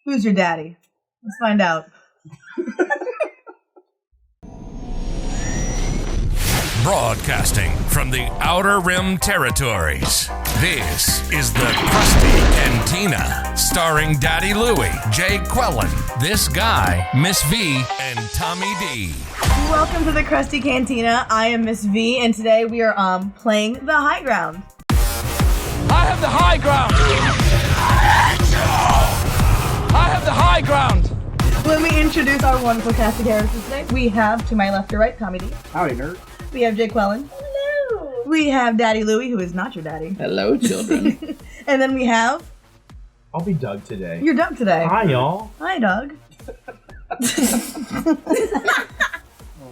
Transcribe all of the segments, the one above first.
Who's your daddy? Let's find out. Broadcasting from the Outer Rim territories, this is the Crusty Cantina, starring Daddy Louie, Jay Quellen, This Guy, Miss V, and Tommy D. Welcome to the Crusty Cantina. I am Miss V, and today we are playing the high ground. I have the high ground! I have the high ground! Let me introduce our wonderful cast of characters today. We have, to my left or right, Tommy D. Howdy, nerd. We have Jay Quellen. Hello. We have Daddy Louie, who is not your daddy. Hello, children. And then we have... I'll be Doug today. You're Doug today. Hi, y'all. Hi, Doug. Oh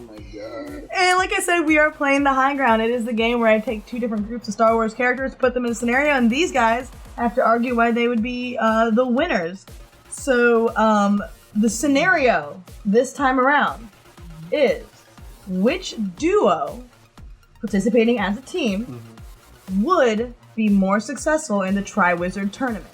my god. And like I said, we are playing the high ground. It is the game where I take two different groups of Star Wars characters, put them in a scenario, and these guys have to argue why they would be the winners. So, the scenario this time around is which duo participating as a team would be more successful in the Triwizard Tournament.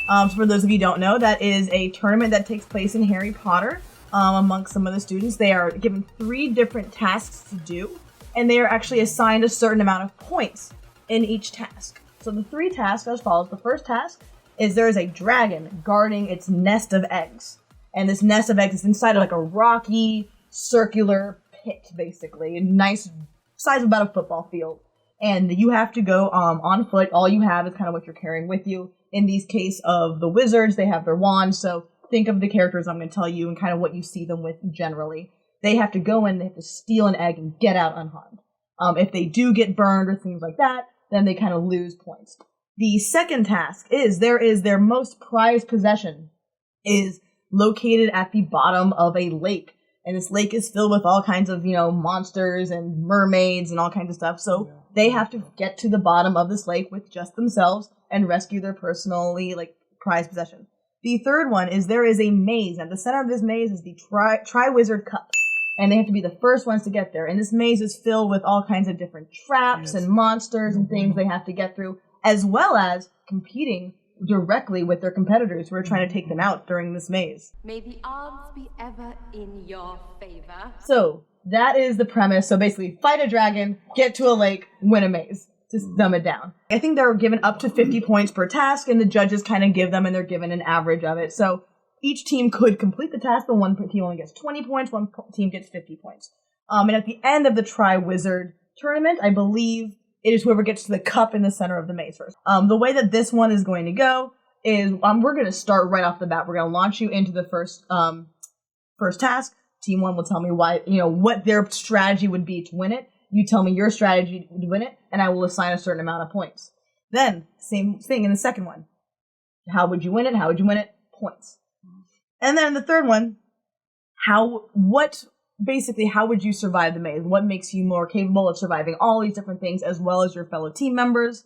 So for those of you who don't know, that is a tournament that takes place in Harry Potter amongst some of the students. They are given 3 different tasks to do, and they are actually assigned a certain amount of points in each task. So the 3 tasks as follows. The first task is there is a dragon guarding its nest of eggs. And this nest of eggs is inside of like a rocky, circular pit, basically. A nice size of about a football field. And you have to go on foot. All you have is kind of what you're carrying with you. In these case of the wizards, they have their wands. So think of the characters I'm going to tell you and kind of what you see them with generally. They have to go in, they have to steal an egg and get out unharmed. If they do get burned or things like that, then they kind of lose points. The second task is their most prized possession is located at the bottom of a lake. And this lake is filled with all kinds of, monsters and mermaids and all kinds of stuff. So they have to get to the bottom of this lake with just themselves and rescue their personally, prized possession. The third one is there is a maze. At the center of this maze is the Triwizard Cup. And they have to be the first ones to get there. And this maze is filled with all kinds of different traps and monsters and things they have to get through, as well as competing directly with their competitors who are trying to take them out during this maze. May the odds be ever in your favor. So, that is the premise. So basically, fight a dragon, get to a lake, win a maze. Just dumb it down. I think they're given up to 50 points per task, and the judges kind of give them, and they're given an average of it. So, each team could complete the task, but one team only gets 20 points, one team gets 50 points. And at the end of the Triwizard Tournament, I believe it is whoever gets to the cup in the center of the maze first. The way that this one is going to go is we're going to start right off the bat. We're going to launch you into the first task. Team 1 will tell me why, what their strategy would be to win it. You tell me your strategy to win it, and I will assign a certain amount of points. Then, same thing in the second one. How would you win it? How would you win it? Points. And then the third one, how would you survive the maze? What makes you more capable of surviving all these different things as well as your fellow team members?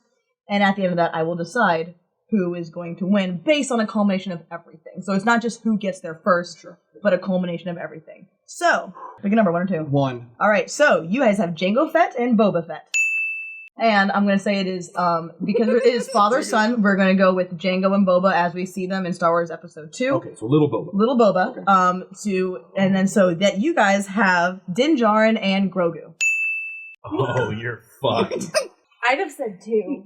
And at the end of that, I will decide who is going to win based on a culmination of everything. So it's not just who gets there first, but a culmination of everything. So, pick a number, 1 or 2. 1. All right, so you guys have Jango Fett and Boba Fett. And I'm going to say it is, because it is father-son, we're going to go with Jango and Boba as we see them in Star Wars Episode 2. Okay, so Little Boba. Little Boba. Okay. And then so that you guys have Din Djarin and Grogu. Oh, you're fucked. I'd have said 2.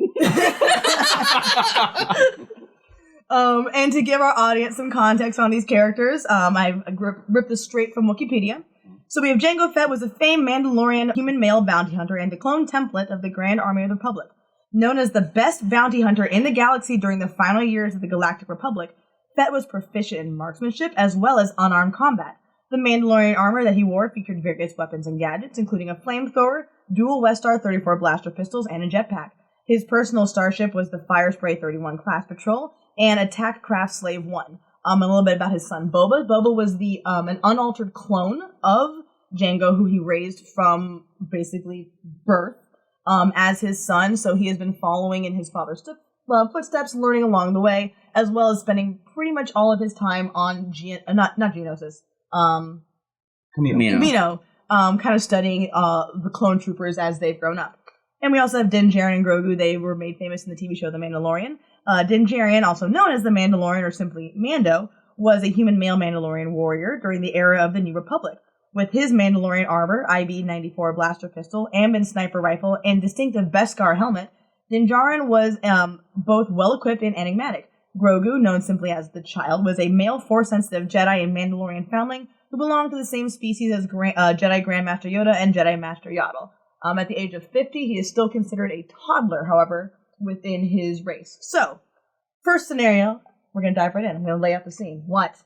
And to give our audience some context on these characters, I've ripped this straight from Wikipedia. So we have Jango Fett was a famed Mandalorian human male bounty hunter and a clone template of the Grand Army of the Republic. Known as the best bounty hunter in the galaxy during the final years of the Galactic Republic, Fett was proficient in marksmanship as well as unarmed combat. The Mandalorian armor that he wore featured various weapons and gadgets, including a flamethrower, dual Westar 34 blaster pistols, and a jetpack. His personal starship was the Firespray 31 class patrol and Attack Craft Slave 1. A little bit about his son Boba. Boba was an unaltered clone of Jango, who he raised from basically birth as his son. So he has been following in his father's footsteps, learning along the way, as well as spending pretty much all of his time on not Geonosis, Kamino, kind of studying the clone troopers as they've grown up. And we also have Din Djarin and Grogu. They were made famous in the TV show The Mandalorian. Din Djarin, also known as the Mandalorian or simply Mando, was a human male Mandalorian warrior during the era of the New Republic. With his Mandalorian armor, IB-94 blaster pistol, Ambin sniper rifle, and distinctive Beskar helmet, Din Djarin was both well-equipped and enigmatic. Grogu, known simply as the Child, was a male Force-sensitive Jedi and Mandalorian foundling who belonged to the same species as Jedi Grandmaster Yoda and Jedi Master Yaddle. At the age of 50, he is still considered a toddler, however, within his race. So, first scenario, we're going to dive right in. I'm going to lay out the scene. What?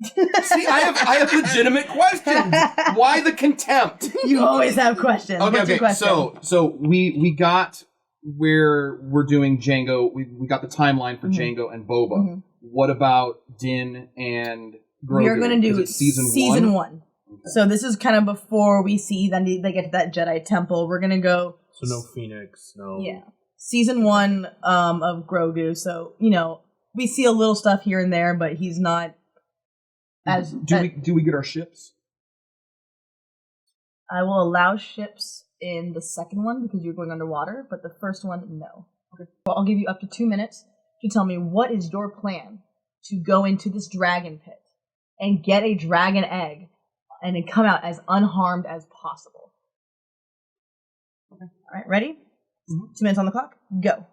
See, I have legitimate questions. Why the contempt? You always have questions. What's your question? So we got where we're doing Jango. We got the timeline for Jango and Boba. Mm-hmm. What about Din and Grogu? We are going to do season one. Okay. So this is kind of before we see them. They get to that Jedi temple. We're going to go. So no Phoenix, no. Yeah, season 1 of Grogu. So we see a little stuff here and there, but he's not. Do we get our ships? I will allow ships in the second one because you're going underwater, but the first one, no. Okay. Well, I'll give you up to 2 minutes to tell me what is your plan to go into this dragon pit and get a dragon egg and then come out as unharmed as possible. Okay. All right, ready? Mm-hmm. 2 minutes on the clock. Go.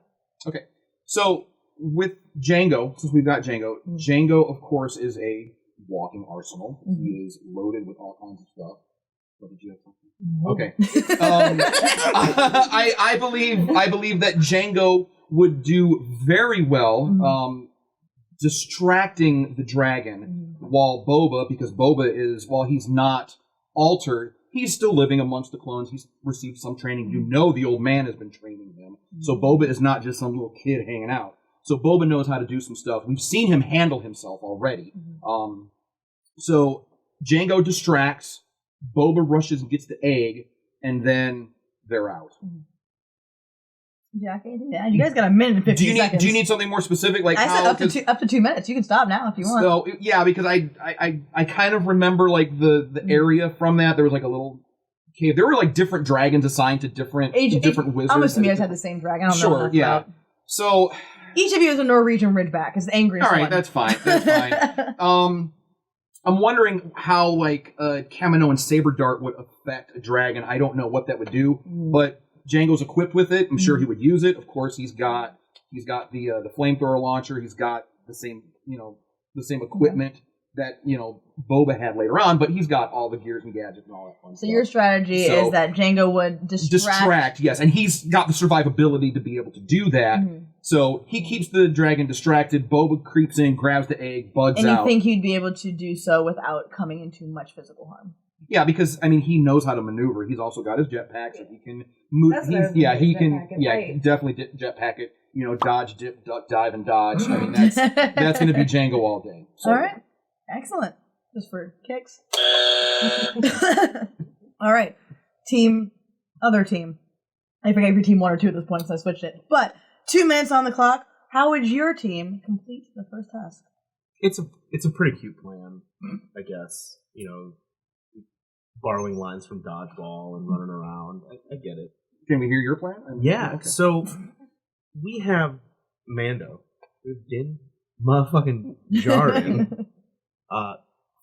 Okay. So with Jango, since we've got Jango, Jango, of course, is a walking arsenal. Mm-hmm. He is loaded with all kinds of stuff. What did you have something? Okay. I believe that Jango would do very well distracting the dragon while Boba, because Boba is, while he's not altered, he's still living amongst the clones. He's received some training. The old man has been training him. So Boba is not just some little kid hanging out. So Boba knows how to do some stuff. We've seen him handle himself already. So Jango distracts, Boba rushes and gets the egg, and then they're out. Jack, anything to add? You guys got a minute and 15 seconds. Do you need something more specific? Like I said up to 2 minutes. You can stop now if you want. So yeah, because I kind of remember like the area from that. There was like a little cave. There were like different dragons assigned to different wizards. I'm assuming you guys had the same dragon. I don't know. Sure, yeah. So each of you is a Norwegian Ridgeback. Is the angriest one. All right, that's fine. That's fine. I'm wondering how like Kamino and Saber Dart would affect a dragon. I don't know what that would do, but Jango's equipped with it. I'm sure he would use it. Of course, he's got the flamethrower launcher. He's got the same equipment that Boba had later on, but he's got all the gears and gadgets and all that fun stuff. So your strategy is that Jango would distract, yes, and he's got the survivability to be able to do that. So he keeps the dragon distracted. Boba creeps in, grabs the egg, bugs out. And you think he'd be able to do so without coming into much physical harm? Yeah, because he knows how to maneuver. He's also got his jetpack, so he can move. He can definitely jetpack it. Dodge, dip, duck, dive, and dodge. That's going to be Jango all day. So. All right, excellent. Just for kicks. All right, other team. I forget if you're team 1 or 2 at this point, so I switched it. But 2 minutes on the clock. How would your team complete the first task? It's a pretty cute plan, I guess. Borrowing lines from Dodgeball and running around. I get it. Can we hear your plan? Yeah. Okay. So we have Mando, Din motherfucking Djarin,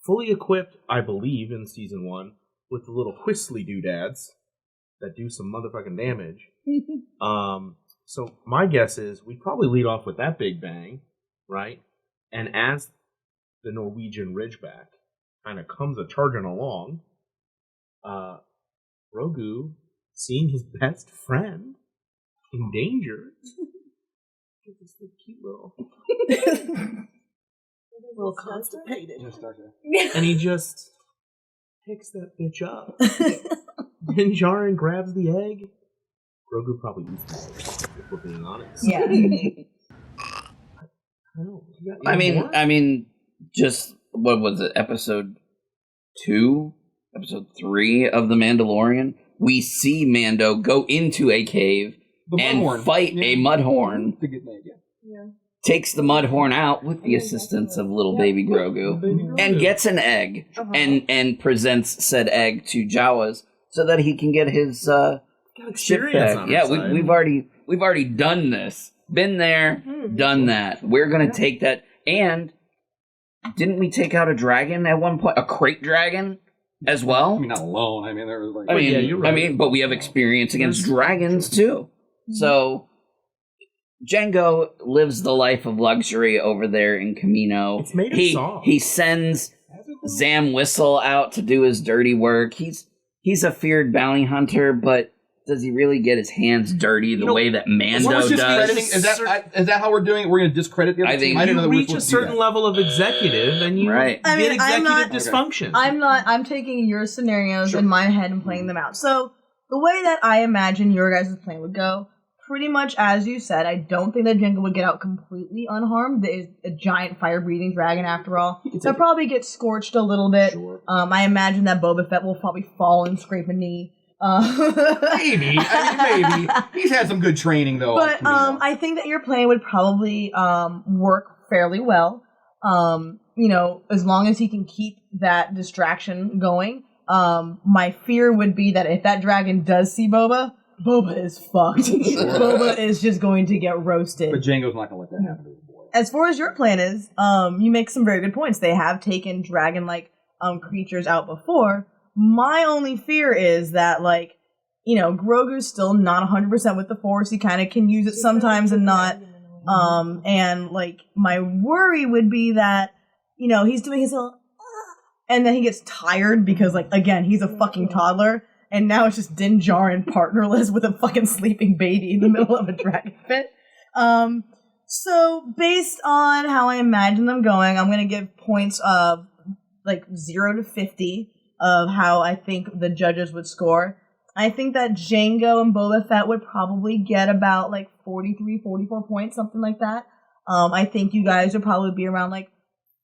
fully equipped, I believe, in season 1 with the little whistly doodads that do some motherfucking damage. So my guess is we probably lead off with that big bang, right? And as the Norwegian Ridgeback kind of comes a-charging along, Grogu, seeing his best friend in danger, gives this cute little constipated. And he just picks that bitch up. Then Djarin grabs the egg. Grogu probably eats the egg, if we're being honest. Yeah. I mean, just, what was it, episode 2? Episode 3 of The Mandalorian, we see Mando go into a cave and fight a mudhorn. Takes the mudhorn out with the assistance of little baby Grogu, and gets an egg, and presents said egg to Jawas so that he can get his ship back. Yeah, we've already done this. Been there, done that. We're gonna take that, and didn't we take out a dragon at one point? A crate dragon as well? I mean, not alone. I mean, there was like. yeah, you're right. But we have experience against dragons too. So Django lives the life of luxury over there in Camino. It's made him soft. He sends Zam Whistle out to do his dirty work. He's a feared bounty hunter, but does he really get his hands dirty the way that Mando does? Is that how we're doing it? We're going to discredit the other team? I didn't know that we reach a certain level of executive, and you get executive dysfunction. I'm taking your scenarios in my head and playing them out. So the way that I imagine your guys' plan would go, pretty much as you said, I don't think that Django would get out completely unharmed. There is a giant fire-breathing dragon after all. He'll probably get scorched a little bit. Sure. I imagine that Boba Fett will probably fall and scrape a knee. Maybe. He's had some good training, though. But I think that your plan would probably work fairly well. As long as he can keep that distraction going. My fear would be that if that dragon does see Boba is fucked. Boba is just going to get roasted. But Django's not going to let that happen to his boy. As far as your plan is, you make some very good points. They have taken dragon-like creatures out before. My only fear is that, Grogu's still not 100% with the Force. He kind of can use it sometimes and not. My worry would be that, he's doing his little... and then he gets tired because, again, he's a fucking toddler. And now it's just Din Djarin partnerless with a fucking sleeping baby in the middle of a dragon pit. So based on how I imagine them going, I'm going to give points of 0 to 50 of how I think the judges would score. I think that Django and Boba Fett would probably get about 43, 44 points, something like that. I think you guys would probably be around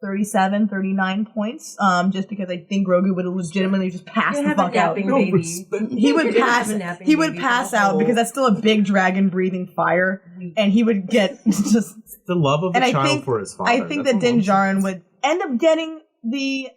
37, 39 points, just because I think Grogu would legitimately just pass the fuck out. He would pass out because that's still a big dragon breathing fire, and he would get just the love of a child for his father. I think that Din Djarin would end up getting the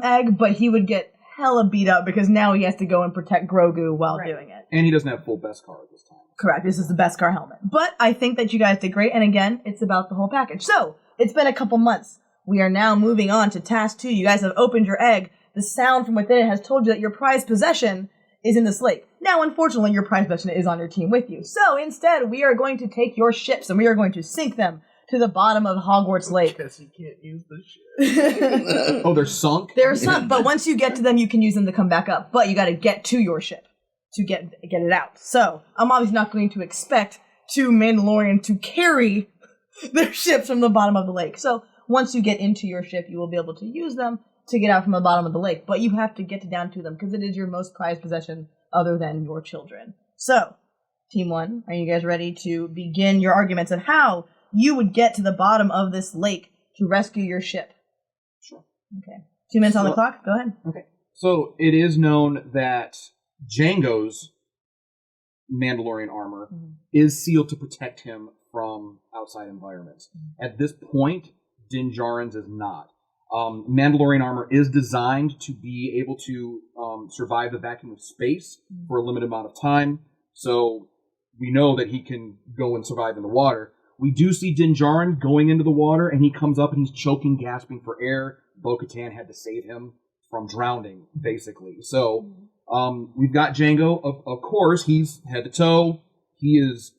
egg, but he would get hella beat up because now he has to go and protect Grogu while doing it. And he doesn't have full Beskar this time. Correct. This is the Beskar helmet. But I think that you guys did great, and again, it's about the whole package. So, it's been a couple months. We are now moving on to task 2. You guys have opened your egg. The sound from within it has told you that your prized possession is in this lake. Now, unfortunately, your prized possession is on your team with you. So, instead, we are going to take your ships and we are going to sink them to the bottom of Hogwarts Lake. Because you can't use the ship. Oh, they're sunk? They're sunk, but once you get to them, you can use them to come back up. But you got to get to your ship to get it out. So, I'm obviously not going to expect 2 Mandalorians to carry their ships from the bottom of the lake. So, once you get into your ship, you will be able to use them to get out from the bottom of the lake. But you have to get down to them because it is your most prized possession other than your children. So, Team 1, are you guys ready to begin your arguments on how you would get to the bottom of this lake to rescue your ship? Sure. Okay. 2 minutes on the clock. Go ahead. Okay. So, it is known that Django's Mandalorian armor is sealed to protect him from outside environments. At this point, Din Djarin's is not. Mandalorian armor is designed to be able to survive the vacuum of space for a limited amount of time, so we know that he can go and survive in the water. We do see Din Djarin going into the water, and he comes up and he's choking, gasping for air. Bo-Katan had to save him from drowning, basically. So we've got Django. Of course, he's head to toe. He is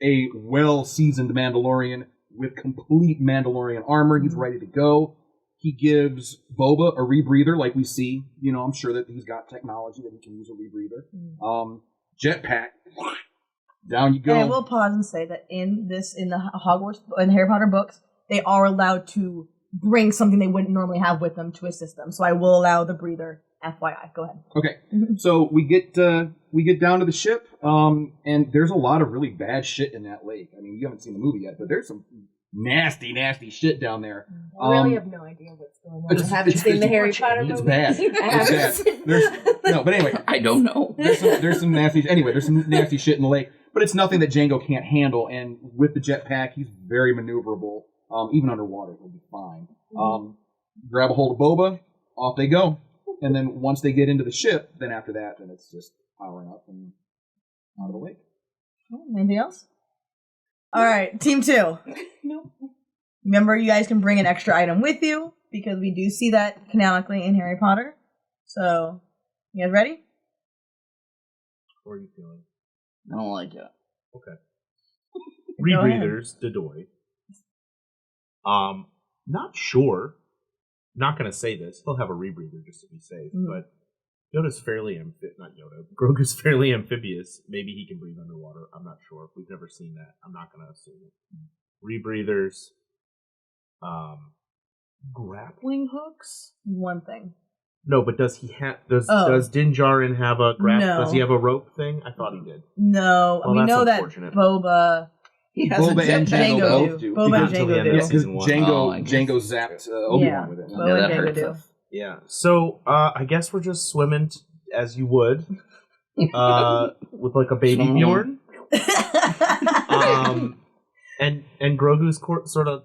a well-seasoned Mandalorian with complete Mandalorian armor. He's ready to go. He gives Boba a rebreather, like we see. I'm sure that he's got technology that he can use a rebreather. Jetpack. Down you go. And I will pause and say that in the Hogwarts and Harry Potter books, they are allowed to bring something they wouldn't normally have with them to assist them. So I will allow the breather. FYI. Go ahead. Okay. So we get down to the ship, and there's a lot of really bad shit in that lake. I mean, you haven't seen the movie yet, but there's some nasty, nasty shit down there. I really have no idea what's going on. I haven't seen the Harry Potter movie. It's bad. It's bad. But anyway. I don't know. There's some nasty... Anyway, there's some nasty shit in the lake, but it's nothing that Django can't handle, and with the jetpack, he's very maneuverable. Even underwater, he'll be fine. Grab a hold of Boba, off they go. And then once they get into the ship, then after that, then it's just powering up and out of the lake. Anything else? All right, Team 2. Nope. Remember, you guys can bring an extra item with you. because we do see that canonically in Harry Potter. So, you guys ready? How are you feeling? I don't like it. Okay. Rebreathers, Dodoy. Not sure. Not going to say this. He'll have a rebreather just to be safe, but Yoda's fairly not Yoda. Grogu's fairly amphibious. Maybe he can breathe underwater. I'm not sure. We've never seen that. I'm not going to assume it. Rebreathers. Grappling hooks? One thing. No, but does he have? Does Din Djarin have a No. Does he have a rope thing? I thought he did. No, Well, we that's know that unfortunate. Boba. He has Boba a and jetpack. Jango both do. do. Boba and Until the Jango end of do. the season one. Django, I guess. Django zapped Obi-Wan Yeah. with it. Boba Yeah, and that Jango hurts do. us. Yeah. So I guess we're just swimming as you would, with like a baby Swimming. Bjorn. And Grogu's sort of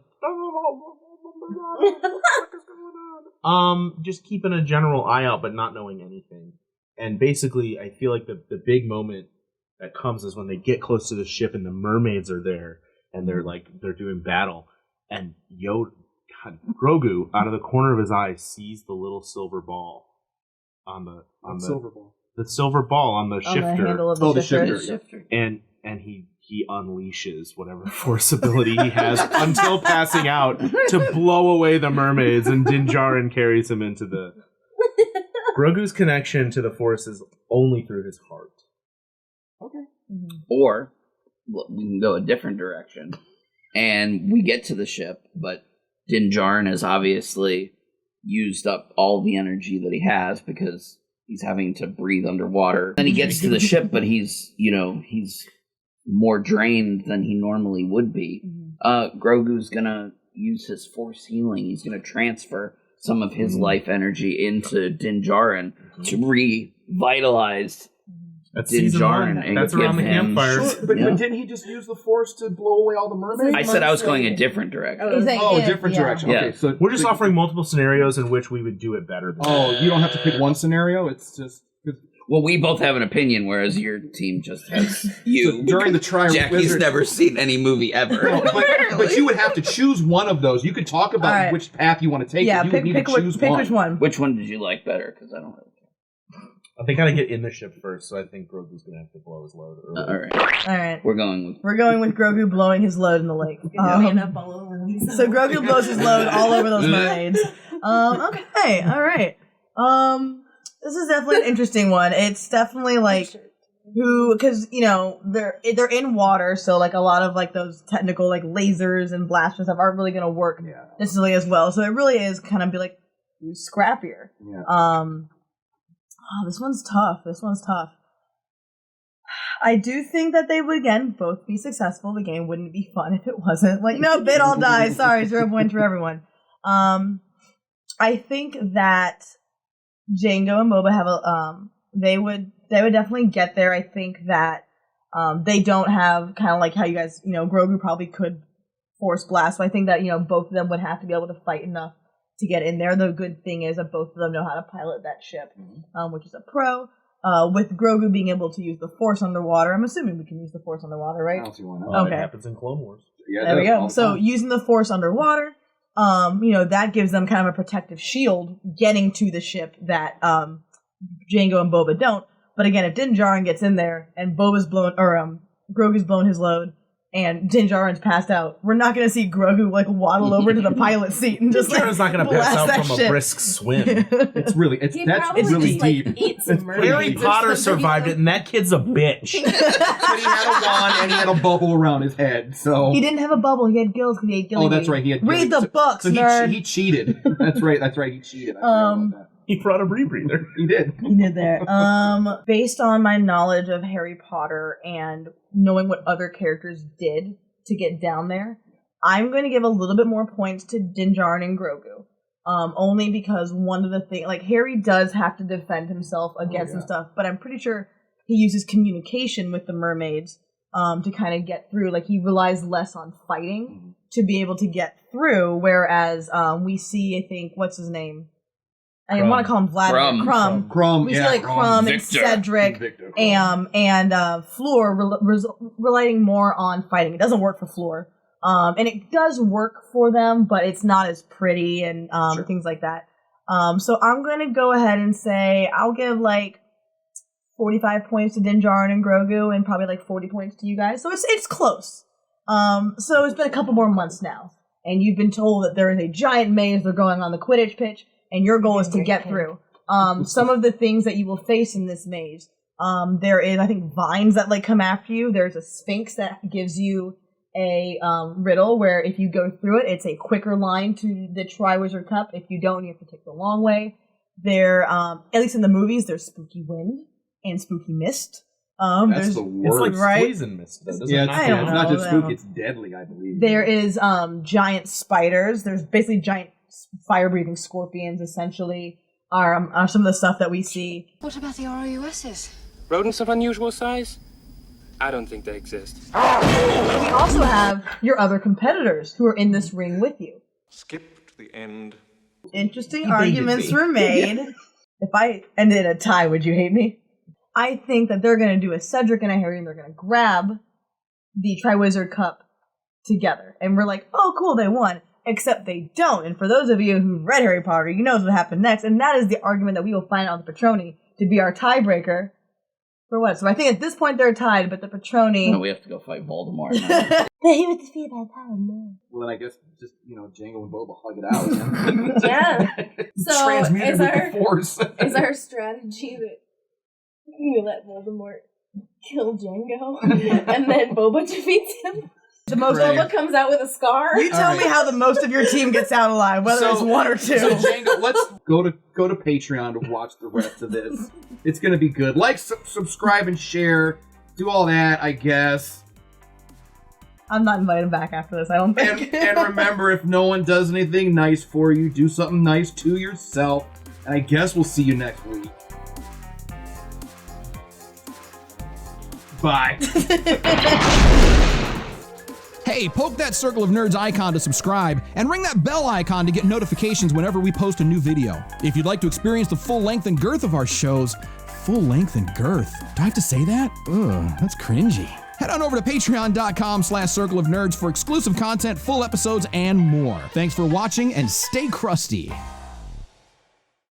just keeping a general eye out, but not knowing anything. And basically, I feel like the big moment that comes is when they get close to the ship and the mermaids are there and they're doing battle, and Grogu out of the corner of his eye sees the little silver ball on the Silver ball. the silver ball on the On shifter. the handle of the the shifter. shifter. And he unleashes whatever force ability he has until passing out to blow away the mermaids, and Din Djarin carries him into the... Grogu's connection to the force is only through his heart. Okay. Or we can go a different direction, and we get to the ship, but Din Djarin has obviously used up all the energy that he has because he's having to breathe underwater. Then he gets to the ship, but he's more drained than he normally would be. Grogu's gonna use his force healing. He's gonna transfer some of his life energy into Din Djarin to revitalize That's Din season Djarin. one. And That's give around the him- campfires. Sure, but didn't he just use the force to blow away all the mermaids? I said I was going a different direction. Different direction. Yeah. Okay, so We're just offering multiple scenarios in which we would do it better. Than you don't have to pick one scenario. It's just Well, we both have an opinion, whereas your team just has you. during the Triwizard. Jackie's never seen any movie ever. No, but you would have to choose one of those. You could talk about All right. which path you want to take. Yeah, but you would need to choose pick one. which one. Which one did you like better? Because I don't really I think I gotta get in the ship first, so I think Grogu's gonna have to blow his load early. all right. All right. We're going with Grogu blowing his load in the lake. So Grogu blows his load all over those mermaids. Okay, all right. This is definitely an interesting one. It's definitely like because they're in water, so like a lot of like those technical like lasers and blasters stuff aren't really gonna work necessarily as well. So it really is kind of be like scrappier. Yeah. This one's tough. I do think that they would, again, both be successful. The game wouldn't be fun if it wasn't. Like, nope, they'd all die. Sorry, 0 points for everyone. I think that Jango and Boba have they would definitely get there. I think that they don't have kind of like how you guys, Grogu probably could force blast. So I think that, both of them would have to be able to fight enough to get in there. The good thing is that both of them know how to pilot that ship, which is a pro. With Grogu being able to use the Force underwater, I'm assuming we can use the Force underwater, right? I don't see why not. Okay. It happens in Clone Wars. Yeah, There we go. So time. using the Force underwater, that gives them kind of a protective shield getting to the ship that Jango and Boba don't. But again, if Din Djarin gets in there and Boba's blown or Grogu's blown his load and Din Djarin's passed out, we're not going to see Grogu like waddle over to the pilot seat and just Din Djarin's not going to pass out from a brisk swim. It's really that's really deep. Harry Potter survived it, and that kid's a bitch. But he had a wand and he had a bubble around his head, so He didn't have a bubble. He had gills because he ate gilly. Oh, that's right. He had Read the books, nerd. He cheated. That's right. He cheated. I forgot about that. He brought a rebreather. He did. He did there. Based on my knowledge of Harry Potter and knowing what other characters did to get down there, I'm going to give a little bit more points to Din Djarin and Grogu. Only because one of the things, like Harry does have to defend himself against some stuff, but I'm pretty sure he uses communication with the mermaids to kind of get through. Like he relies less on fighting to be able to get through, whereas we see, I think, what's his name? I want to call him Vladimir. Crumb. We see like Crumb and Cedric and Floor relying more on fighting. It doesn't work for Floor, And it does work for them, but it's not as pretty and Sure. things like that. So I'm going to go ahead and say I'll give like 45 points to Din Djarin and Grogu and probably like 40 points to you guys. So it's close. So it's been a couple more months now. And you've been told that there is a giant maze they're going on the Quidditch pitch, and your goal is to get through. Some of the things that you will face in this maze, there is, I think, vines that like come after you. There's a sphinx that gives you a riddle where if you go through it, it's a quicker line to the Triwizard Cup. If you don't, you have to take the long way. There, at least in the movies, there's spooky wind and spooky mist. That's the worst. It's like Right? poison mist. Though, Yeah, doesn't I don't it's not know, just though. spooky, it's deadly, I believe. There is giant spiders. There's basically giant fire-breathing scorpions, essentially, are some of the stuff that we see. What about the ROUSs? Rodents of unusual size? I don't think they exist. We also have your other competitors who are in this ring with you. Skip to the end. Interesting You baited arguments me. were made. If I ended a tie, would you hate me? I think that they're going to do a Cedric and a Harry, and they're going to grab the Triwizard Cup together. And we're like, oh, cool, they won. Except they don't. And for those of you who've read Harry Potter, you know what happened next. And that is the argument that we will find on the Patroni to be our tiebreaker. For what? So I think at this point they're tied, but the Patroni... No, we have to go fight Voldemort now. He was defeated by power, no. Well, then I guess just, Jango and Boba hug it out. Yeah. So Transmuted is with our the Force. is our strategy that we let Voldemort kill Django and then Boba defeats him? The most Right. Boba comes out with a scar. You tell me how the most of your team gets out alive, whether it's one or two. So Django, let's go to Patreon to watch the rest of this. It's gonna be good. Like, subscribe, and share. Do all that, I guess. I'm not invited back after this, I don't think. And remember, if no one does anything nice for you, do something nice to yourself. And I guess we'll see you next week. Bye. Hey, poke that Circle of Nerds icon to subscribe, and ring that bell icon to get notifications whenever we post a new video. If you'd like to experience the full length and girth of our shows, full length and girth. Do I have to say that? Ugh, that's cringy. Head on over to patreon.com/Circle of Nerds for exclusive content, full episodes, and more. Thanks for watching, and stay crusty.